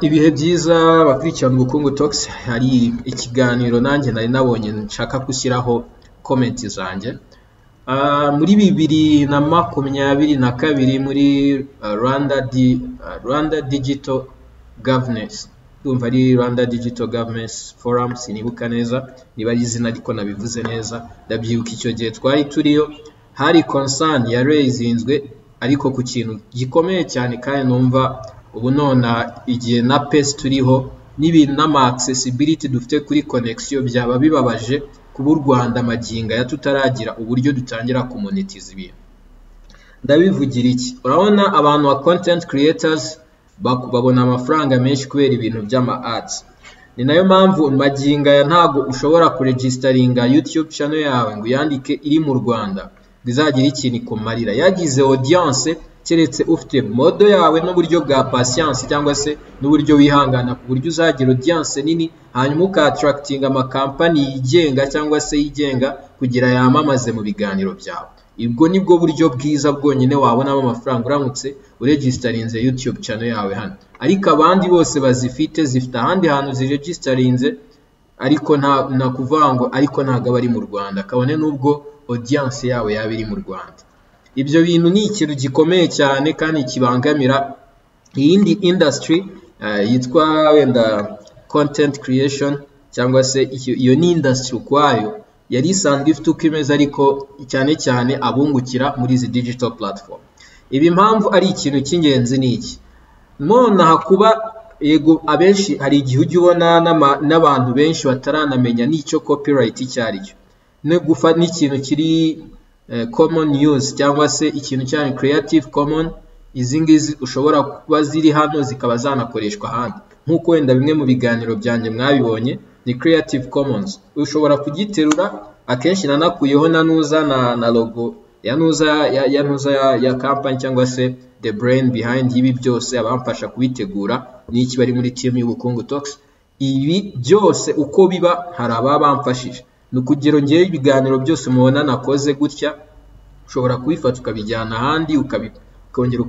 Ibihe byiza bakurikirana Ubukungu Talks, hari ikiganiro nanjye nari nabonye nshaka gushyiraho comment zanjye. Muri 2022 muri Rwanda Digital Governance, ndumva ari Rwanda Digital Governance Forum, sinibuka neza niba ari izina ariko nabivuze neza. Ndabyibuka icyo gihe twari turiyo, hari concern ya raisinzwe ariko ku kintu gikomeye cyane, kandi numva ubu nona igihe na PES turiho n'ibintu n'ama accessibility dufite kuri connection byaba bibabaje kuba u Rwanda maginga ya tutaragira uburyo dutangira communities ibintu. Ndabivugira iki? Urabona abantu wa content creators babona amafaranga menshi kubera ibintu by'ama ads. Ni nayo mpamvu maginga ya ntago ushobora kuregisteringa YouTube channel yawe ngo yandike iri mu Rwanda bizagira ikintu ikumarira. Yagize audience keretse ufite modo yawe n'uburyo bwa patience cyangwa se n'uburyo wihangana ku buryo uzagira audience nini, hanyuma uka attracting ama company yigenga cyangwa se yigenga kugira yamamaze mu biganiro byawe. Ibwo nibwo buryo bwiza bwonyine wabonamo amafaranga uramutse uregisterinze YouTube channel yawe hano. Ariko abandi bose bazifite zifite ahandi hantu ziregisterinze, ariko nta kuvuga ngo ariko ntago bari mu Rwanda, kabone nubwo audience yawe yabiri mu Rwanda. Ibyo bintu ni ikintu gikomeye cyane kandi kibangamira iyindi industry yitwa wenda content creation, cyangwa se iyo ni industry kwayo yari isanzwe ifite uko imeze, ariko cyane cyane abungukira muri izi digital platform. Ibi mpamvu ari ikintu cy'ingenzi ni iki? None hakuba yego abenshi hari igihe ujya ubona n'abantu benshi bataranamenya n'icyo copyright cyari cyo, no gufata n'ikintu kiri common use cyangwa se ikintu cyane creative common. Izi ngizi ushobora kuba ziri hano zikaba zanakoreshwa ahandi, nk'uko wenda bimwe mu biganiro byanjye mwabibonye ni creative commons. Ushobora kugiterura, akenshi nanakuyeho nanuza na logo ya company cyangwa se the brain behind ibi byose, abamfasha kubitegura n'iki bari muri team y'Ubukungu Talks. Ibi byose uko biba hari ababamfashije, nukugero ngiye ibiganiro byose mubona nakoze gutya ushobora kubifata ukabijyana ahandi ukongera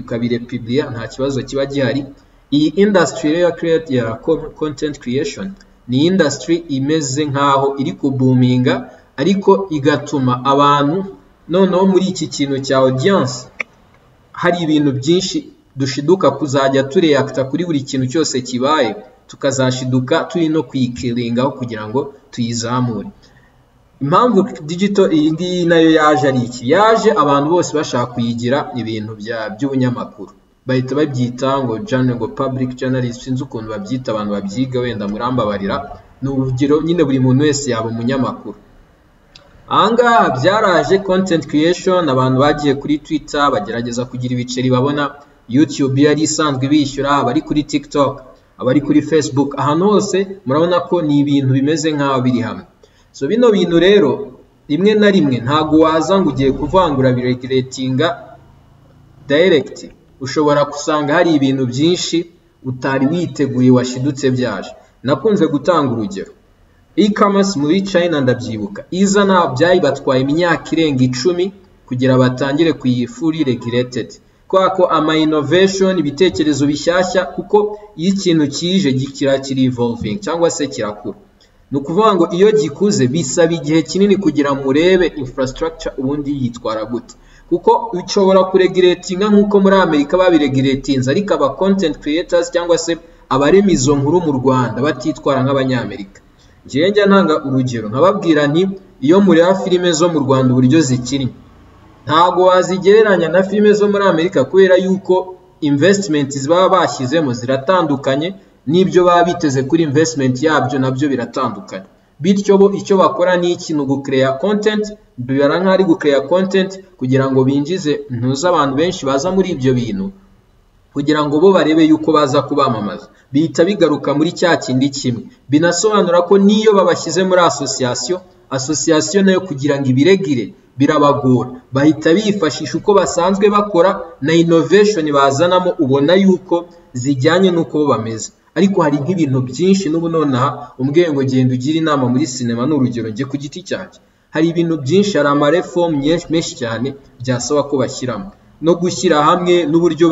ukabirepublia, nta kibazo kiba gihari. Iyi industry ya content creation ni industry imeze nkaho iri kubuminga, ariko igatuma abantu noneho muri iki kintu cya audience hari ibintu byinshi dushiduka kuzajya tureacta kuri buri kintu cyose kibaye, tukazashiduka turi no kwikiringaho kugira ngo tuyizamure. Impamvu digital iyi ngiyi nayo yaje ari iki? Yaje abantu bose bashaka kuyigira ibintu by'ubunyamakuru, bahita babyita ngo journal, ngo public journalism, sinzi ukuntu babyita, abantu babyiga wenda murambabarira. Ni urugero nyine buri muntu wese yaba umunyamakuru. Ahangaha byaraje content creation, abantu bagiye kuri Twitter bagerageza kugira ibiceri babona. YouTube yari isanzwe bishyura, abari kuri TikTok, abari kuri Facebook, ahantu hose murabona ko ni ibintu bimeze nk'aho biri hamwe. So bino bintu rero rimwe na rimwe ntago waza ngo ugiye kuvangura biregulatinga direct. Ushobora kusanga hari ibintu byinshi utari witeguye washidutse byaje. Nakunze gutanga urugero, e-commerce muri China ndabyibuka iza na byayibatwaye imyaka irenga 10 kugira batangire kuyifuri regulated, kwako ama innovation, ibitekerezo bishyashya, kuko iyo ikintu kije kiri evolving cyangwa se kirakura. Nukuvuga ngo iyo gikuze bisaba igihe kinini kugira murebe infrastructure ubundi yitwara gute, kuko ushobora kuregulatinga nk'uko muri Amerika babiregulatinze, ariko aba content creators cyangwa se abarema izo nkuru mu Rwanda batitwara nk'abanyamerika. Ngiye njya ntanga urugero nkababwira nti iyo mureba filime zo mu Rwanda uburyo zikinnye, ntago wazigereranya na filime zo muri Amerika, kubera yuko investment baba bashyizemo ziratandukanye, n'ibyo baba biteze kuri investment yabyo nabyo biratandukanye. Bityo bo icyo bakora ni ikintu gucreate content, bibara nk'ari gucreate content kugira ngo binjize ntuza abantu benshi baza muri ibyo bintu, kugira ngo bo barebe yuko baza kubamamaza. Bihita bigaruka muri cya kindi kimwe, binasobanura ko niyo babashyize muri association nayo kugira ngo ibiregire birabagora, bahita bifashisha uko basanzwe bakora na innovation bazanamo, ubona yuko zijyanye nuko bameze. Ariko hari nk'ibintu byinshi n'ubu nonaha umbwiye ngo genda ugira inama muri cinema, n'urugero ngiye ku giti cyanjye, hari ibintu byinshi, hari ama reform menshi cyane byasaba ko bashyiramo. no gushyira hamwe n'uburyo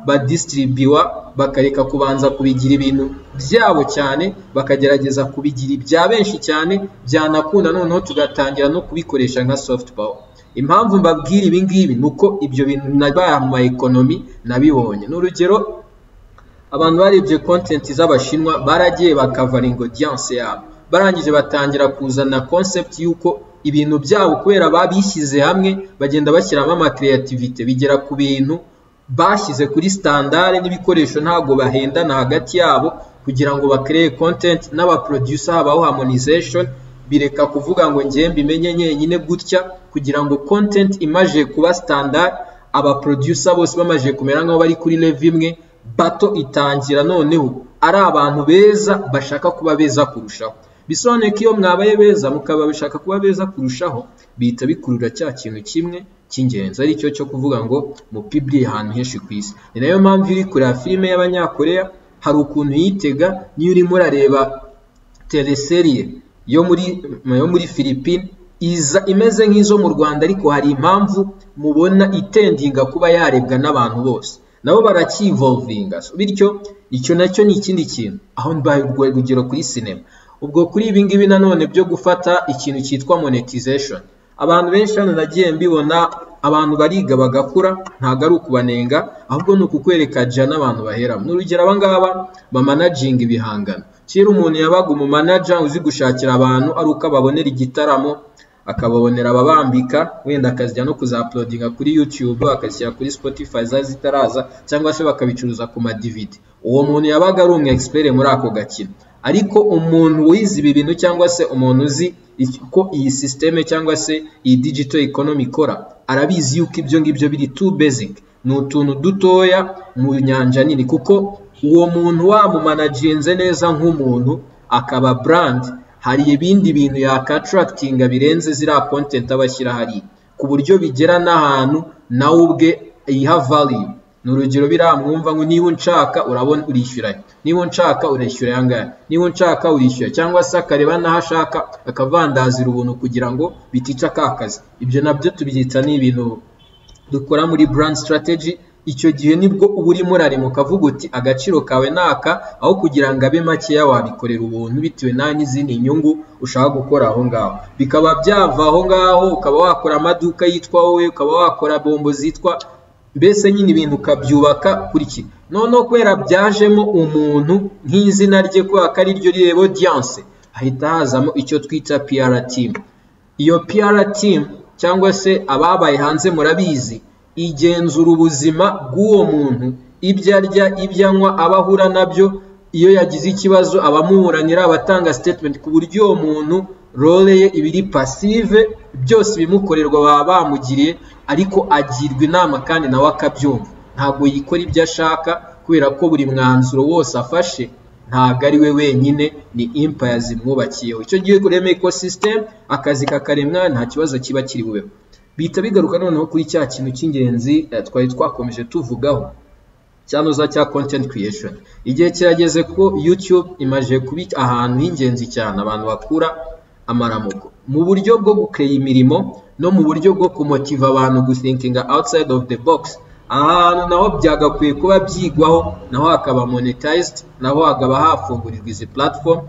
badistribuwa bakareka kubanza kubigira ibintu byabo cyane bakagerageza kubigira ibya benshi cyane byanakunda noneho tugatangira no kubikoresha nka soft power. Impamvu mbabwira ibi ngibi nuko ibyo bintu nabaye mu economy nabibonye. N'urugero abantu barebye content z'abashinwa baragiye bakavaringa audience yabo, barangije batangira kuzana concept yuko ibintu byabo kubera babishyize hamwe bagenda bashyiramo ama creativity bigera ku bintu bashyize kuri standard n'ibikoresho ntago bahendana hagati yabo kugira ngo bakreye content n'aba producer habaho harmonization bireka kuvuga ngo ngiye mbimenye nyenyine gutya kugira ngo content imaje kuba standard aba producer bose bamaje kumera nkaho bari kuri level imwe bato itangira noneho ari abantu beza bashaka kuba beza kurushaho. Bisobanuye ko iyo mwabaye beza mukaba bishaka kuba beza kurushaho bita bikurura cya kintu kimwe cy'ingenzi ari cyo kuvuga ngo mu public ahantu henshi ku isi. Ni nayo mpamvu iri kureba filime y'abanyakoreya hari ukuntu yitega niyo urimo urareba teleserie yo muri Philippines iza imeze nk'izo mu Rwanda ariko hari impamvu mubona itendinga kuba yarebwa n'abantu bose nabo barakivolvinga. Bityo icyo nacyo ni ikindi kintu aho mbaye urugero kuri cinema. Ubwo kuri ibi ngibi nanone byo gufata ikintu cyitwa monetization abantu benshi hano nagiye mbibona abantu bariga bagakura ntago ari ukubanenga ahubwo ni ukukwereka jana abantu baheramo. N'urugero abangaba bamanaging ibihangano kera umuntu yabaga mu manager uzi gushakira abantu ari uko ababonera igitaramo akababonera ababambika wenda akazijya no kuzauploadinga kuri YouTube akashyira kuri Spotify zitaraza cyangwa se bakabicuruza ku ma DVD. Uwo muntu yabaga ari umwe expert muri ako gakino. Ariko umuntu wize ibi bintu cyangwa se umuntu uzi ko iyi systeme cyangwa se iyi digital economy ikora arabizi yuko ibyo ngibyo biri too basic ni utuntu dutoya mu nyanja nini kuko uwo muntu wamumanaginze neza nk'umuntu akaba brand hari ibindi bintu yakattractinga birenze zira content abashyira hari ku buryo bigera n'ahantu nawe ubwe iha value. N'urugero biramwumva ngo niba unshaka urabona urishyura, niba unshaka urishyura yangaya, niba unshaka urishyura cyangwa se akareba naho ashaka akavandazira ubuntu kugira ngo bitica kakazi. Ibyo nabyo tubyita ni ibintu dukora muri brand strategy. Icyo gihe nibwo uba urimo urarema ukavuga uti agaciro kawe naka aho kugira ngo abe makeya wabikorera ubuntu bitewe n'izindi nyungu ushaka gukora aho ngaho. Bikaba byava aho ngaho ukaba wakora amaduka yitwa wowe, ukaba wakora bombo zitwa mbese nyine ibintu ukabyubaka kuri ki. Noneho kwera byajemo umuntu nk'izina rye ko akari ryo rireba audience ahita hazamo icyo twita PR team. Iyo PR team cyangwa se ababaye hanze murabizi igenzura ubuzima bw'uwo muntu ibyo arya ibyo anywa abahura nabyo iyo yagize ikibazo abamuburanira abatanga statement ku buryo uwo muntu role ye ibiri passive byose bimukorerwa baba bamugiriye ariko agirwa inama kandi nawe akabyumva ntabwo yikora ibyo ashaka kubera ko buri mwanzuro wose afashe ntago ari we wenyine ni empire zimwubakiyeho. Icyo gihe kurema ecosystem akazi kakaremwa nta kibazo kiba kiri bubeho. Bita bigaruka noneho kuri cya kintu cy'ingenzi twari twakomeje tuvugaho cyanoza cya content creation. Igihe kirageze ko YouTube imaje kubika ahantu h'ingenzi cyane abantu bakura amaramuko mu buryo bwo gukreya imirimo no mu buryo bwo kumotiva abantu guthinkinga outside of the box. Ahantu naho byagakwiye kuba byigwaho naho hakaba monetized naho hakaba hafungurirwa izi platform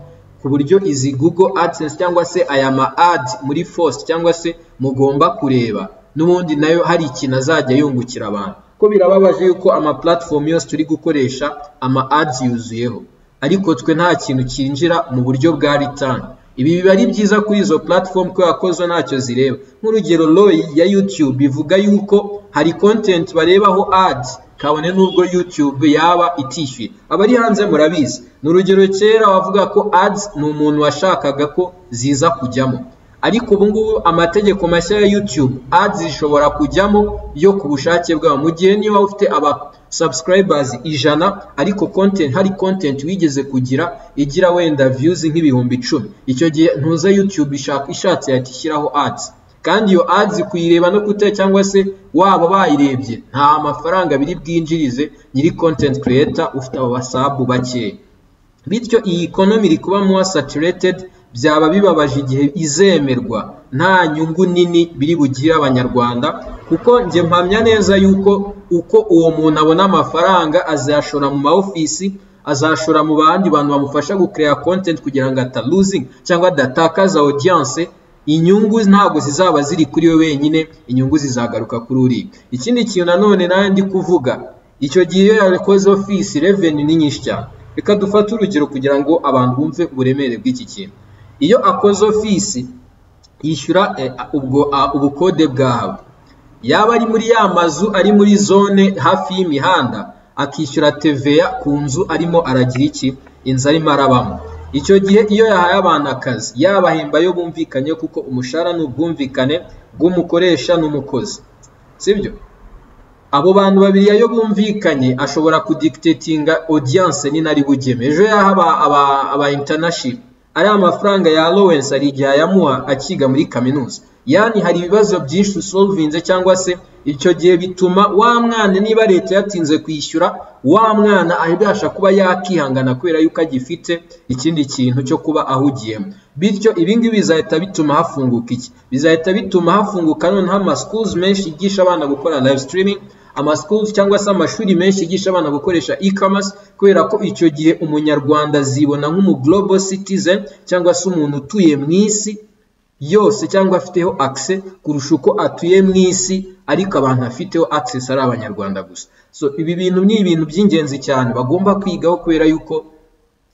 ku buryo izi Google AdSense cyangwa se aya ma ad muri Force cyangwa se mugomba kureba n'ubundi nayo hari ikintu azajya yungukira abantu. Ko birababaje yuko ama platform yose turi gukoresha ama ads yuzuyeho ariko twe nta kintu kinjira mu buryo bwa return. Ibi biba ari byiza kuri izo platform ko yakozo ntacyo zireba. Nk'urugero ROI ya YouTube bivuga yuko hari content barebaho ads kabone nubwo YouTube yaba itishyuye. Abari hanze murabizi n'urugero kera wavuga ko ads ni umuntu washakaga ko ziza kujyamo ariko ubu ngubu amategeko mashya ya YouTube ads zishobora kujyamo yo ku bushake bwawe mu gihe niba ufite aba subscribers 100 ariko hari content wigeze kugira igira wenda views nk'ibihumbi 10 icyo gihe ntuza YouTube ishatse yatishyiraho ads kandi iyo ads kuyireba no kute cyangwa se waba bayirebye nta mafaranga biri bwinjirize nyiri content creator ufite abasabu bake. Bityo iyi economy iri kuba more saturated byaba bibabaje igihe izemerwa nta nyungu nini biri bugire abanyarwanda, kuko nje mpamya neza yuko uko uwo muntu abona amafaranga azashora mu maofisi, azashora mu bandi bantu bamufasha gukreya content kugira ngo losing cyangwa datakaza audience, inyungu ntabwo zizaba ziri kuri we wenyine, inyungu zizagaruka kuri uri. Ikindi kintu nanone nawe ndi kuvuga, icyo gihe iyo yakoze office revenue ni nyinshi cyane. Reka dufate urugero kugira ngo abantu bumve uburemere bw'iki kintu. Iyo akoze office yishyura ubukode bwawe, yaba ari muri ya mazu ari muri zone hafi y'imihanda, akishyura TVA ku nzu arimo aragira iki, inzu arimo arabamo. Icyo gihe iyo yahaye abantu akazi, yabahemba yo bumvikanye, kuko umushahara n'ubwumvikane bw'umukoresha n'umukozi, sibyo? Abo bantu babiri iyo bumvikanye ashobora kudictatinga audience ni nari bugeme. Ejo yaha aba international ari amafaranga ya allowance ari igihe yamuha akiga muri kaminuza, yani hari ibibazo byinshi usolvinze, cyangwa se icyo gihe bituma wa mwana, niba leta yatinze kwishyura, wa mwana ahibasha kuba yakihangana kubera yuko agifite ikindi kintu cyo kuba ahugiyemo. Bityo ibingibi bizahita bituma hafunguka iki, bizahita bituma hafunguka noneho ama-schools menshi yigisha abana gukora live streaming, ama-schools cyangwa se amashuri menshi yigisha abana gukoresha e-commerce, kubera ko icyo gihe umunyarwanda zibona nk'umu global citizen, cyangwa se umuntu utuye mu isi yose cyangwa afiteho access kurusha uko atuye mu isi ariko abantu afiteho access ari abanyarwanda gusa. So ibi bintu ni ibintu by'ingenzi cyane bagomba kwigaho, kubera yuko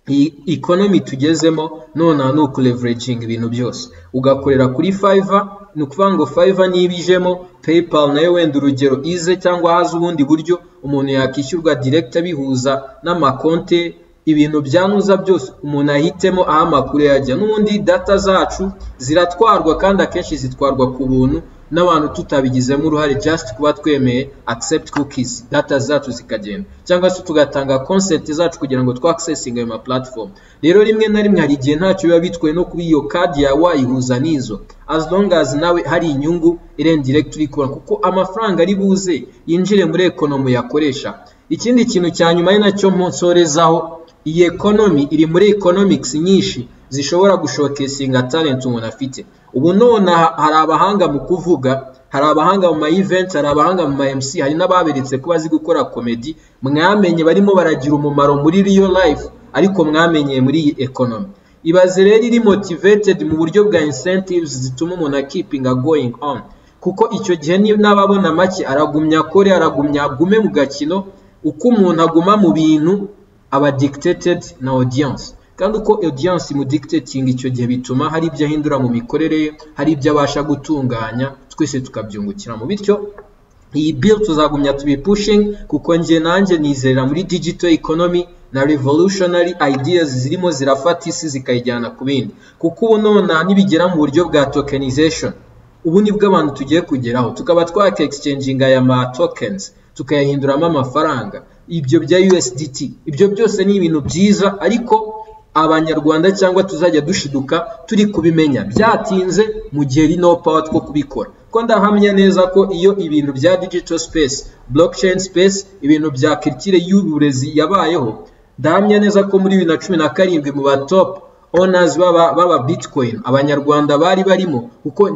iyi economy tugezemo none no leveraging ibintu byose ugakorera kuri Fiverr. Ni ukuvuga ngo Fiverr nibijemo, PayPal nayo wenda urugero ize, cyangwa haza ubundi buryo umuntu yakishyurwa direct bihuza n'amakonte, ibintu byanuza byose umuntu ahitemo aho amakuru yajya. N'ubundi data zacu ziratwarwa, kandi akenshi zitwarwa ku buntu n'abantu tutabigizemo uruhare, just kuba twemeye accept cookies, data zacu zikagenda, cyangwa se tugatanga consent zacu kugira ngo twaccessinga ayo ma platform. Rero rimwe na rimwe hari igihe ntacyo biba bitwaye no kuba iyo card ya wayihuza n'izo, as long as nawe hari inyungu direct uri kubona, kuko amafaranga ari buze yinjire muri economy yakoresha. Ikindi kintu cya nyuma ari nacyo mponsorezaho, iyi economy iri muri economics nyinshi zishobora gushokesinga talent umuntu afite. Ubu none hari abahanga mu kuvuga, hari abahanga mu ma event, hari abahanga mu ma MC, hari n'ababeretse ko bazi gukora comedy, mwamenye barimo baragira umumaro muri real life, ariko mwamenye muri iyi economy. Ibaze rero iri motivated mu buryo bwa incentives zituma umuntu keeping going on, kuko icyo gihe n'ababona make aragumya kore, aragumya agume mu gakino. Uko umuntu aguma mu bintu aba dictated na audience, kandi uko audience mu dictating icyo gihe bituma hari ibyo ahindura mu mikorere ye, hari ibyo abasha gutunganya, twese tukabyungukiramo. Bityo iyi bill tuzagumya tubi pushing, kuko nanjye nizerera muri digital economy na revolutionary ideas zirimo zirafata isi zikayijyana ku bindi, kuko ubu none nibigera mu buryo bwa tokenization, ubu nibwo abantu tugiye kugeraho, tukaba twaka exchanging aya ma tokens tukayahinduramo amafaranga, ibyo bya USDT. Ibyo byose ni ibintu byiza, ariko abanyarwanda cyangwa tuzajya dushiduka turi kubimenya byatinze mu gihe rino power two kubikora. Ko ndahamya neza ko iyo ibintu bya digital space, blockchain space, ibintu bya culture y'uburezi yabayeho, ndahamya neza ko muri 2017 mu ba top owners baba Bitcoin abanyarwanda bari barimo, kuko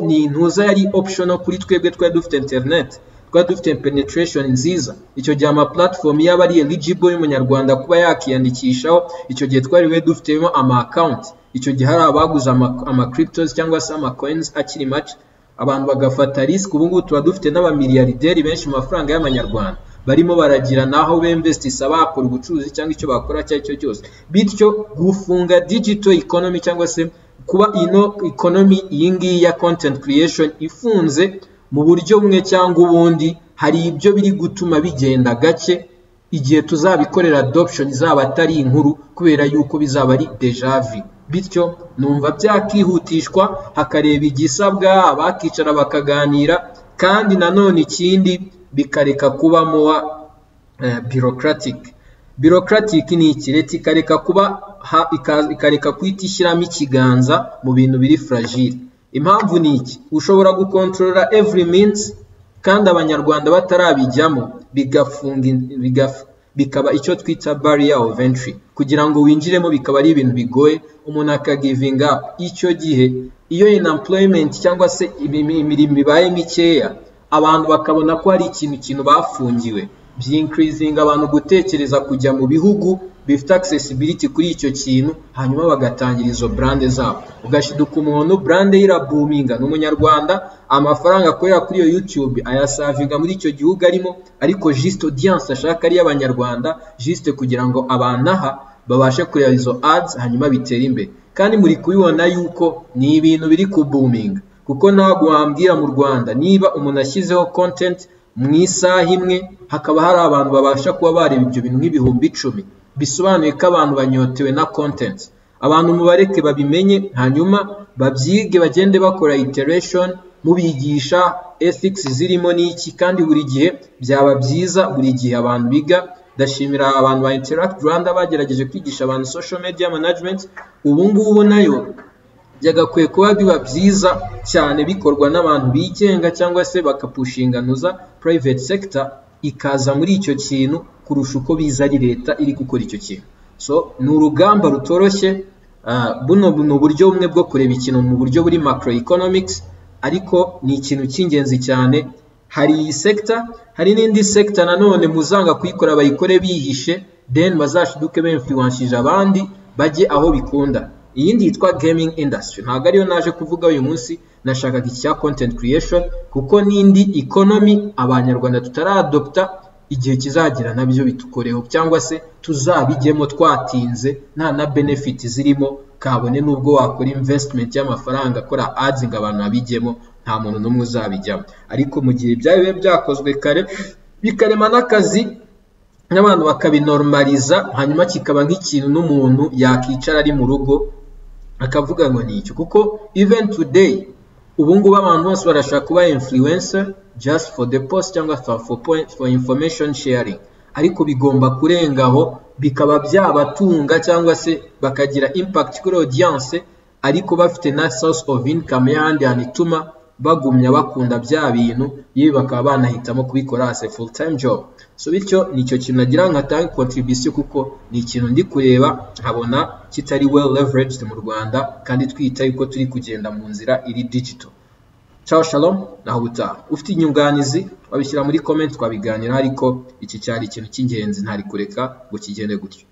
ni intuza yari optional kuri twebwe twari dufite internet, twari dufite penetration nziza. Icyo gihe ama platform yaba ari eligible y'umunyarwanda kuba yakiyandikishaho, icyo gihe twari we dufitemo ama account. Icyo gihe hari abaguza ama cryptos cyangwa se ama coins akiri make, abantu bagafata risk. Ubu ngubu tuba dufite n'abamiliyarderi benshi mu mafaranga y'amanyarwanda barimo baragira naho beinvestisa bakora ubucuruzi cyangwa icyo bakora cyo cyose. Bityo gufunga digital economy cyangwa se kuba ino economy yingi ya content creation ifunze mu buryo bumwe cyangwa ubundi, hari ibyo biri gutuma bigenda gake. Igihe tuzabikorera adoption izaba atari inkuru, kubera yuko bizaba ari deja vu. Bityo numva byakihutishwa hakareba igisabwa, abakicara bakaganira, kandi nanone ikindi bikareka kuba more bureaucratic ni iki, leta ikareka kuba ikareka kwitishyiramo ikiganza mu bintu biri fragile. Impamvu ni iki, ushobora gukontrola every means, kandi abanyarwanda batarabijyamo bikaba icyo twita barrier of entry kugira ngo winjiremo bikaba ari ibintu bigoye umuntu akagivinga up. Icyo gihe iyo unemployment cyangwa se imirimo ibaye mikeya abantu bakabona ko hari ikintu bafungiwe increasing abantu gutekereza kujya mu bihugu bifite accessibility kuri icyo kintu hanyuma bagatangira izo brand zabo. Ugashiduka umuntu brand iraboominga n'umunyarwanda amafaranga akorera kuri iyo YouTube ayasavinga muri icyo gihugu arimo ariko just audience ashaka ari y'abanyarwanda just kugira ngo abanaha babashe kureba izo ads hanyuma bitera imbere. Kandi muri kubibona yuko ni ibintu biri ku booming kuko ntabwo wambwira mu Rwanda niba umuntu ashyizeho content mu isaha imwe hakaba hari abantu babasha kuba bareba ibyo bintu nk'ibihumbi 10 bisobanuye ko abantu banyotewe na content. Abantu mubareke babimenye hanyuma babyige bagende bakora iteration mubigisha ethics zirimo n'iki kandi buri gihe byaba byiza buri gihe abantu biga. Ndashimira abantu ba Interact Rwanda bagerageje kwigisha abantu social media management ubu ngubu nayo byagakwiye kuba biba byiza cyane bikorwa n'abantu bigenga cyangwa se bakapushinganuza private sector ikaza muri icyo kintu kurusha uko biza ari leta iri gukora icyo kintu. So ni urugamba rutoroshye buno buryo bumwe bwo kureba ikintu mu buryo buri macroeconomics ariko ni ikintu cy'ingenzi cyane. Hari iyi sector hari n'indi sector nanone muzanga kuyikora bayikore bihishe then bazashiduke b'influenceje abandi bajye aho bikunda. Iyindi yitwa gaming industry ntabwo ariyo naje kuvuga uyu munsi nashakaga icya content creation kuko n'indi economy abanyarwanda tutaradopta igihe kizagira nabyo bitukoreho cyangwa se tuzabijyemo twatinze nta na benefit zirimo kabone nubwo wakora investment y'amafaranga akora ads ngo abantu abijyemo nta muntu n'umwe uzabijyamo. Ariko mu gihe byabe byakozwe kare bikarema n'akazi n'abantu bakabinormaliza hanyuma kikaba nk'ikintu n'umuntu yakicara ari mu rugo akavuga ngo nicyo kuko even today ubu ngubu abantu bose barashaka kuba influencer just for the post cyangwa for information sharing ariko bigomba kurengaho bikaba byabatunga cyangwa se bakagira impact kuri audience ariko bafite na source of income yandi ituma bagumya bakunda bya bintu yewe bakaba banahitamo kubikora as a full time job. So bityo nicyo kintu nagira nkatanga contribution kuko ni ikintu ndi kureba nkabona kitari well leveraged mu Rwanda kandi twita yuko turi kugenda mu nzira iri digital. Ciao shalom naho utaha. Ufite inyunganizi wabishyira muri comment twabiganira ariko iki cyari ikintu cy'ingenzi ntari kureka ngo kigende gutyo.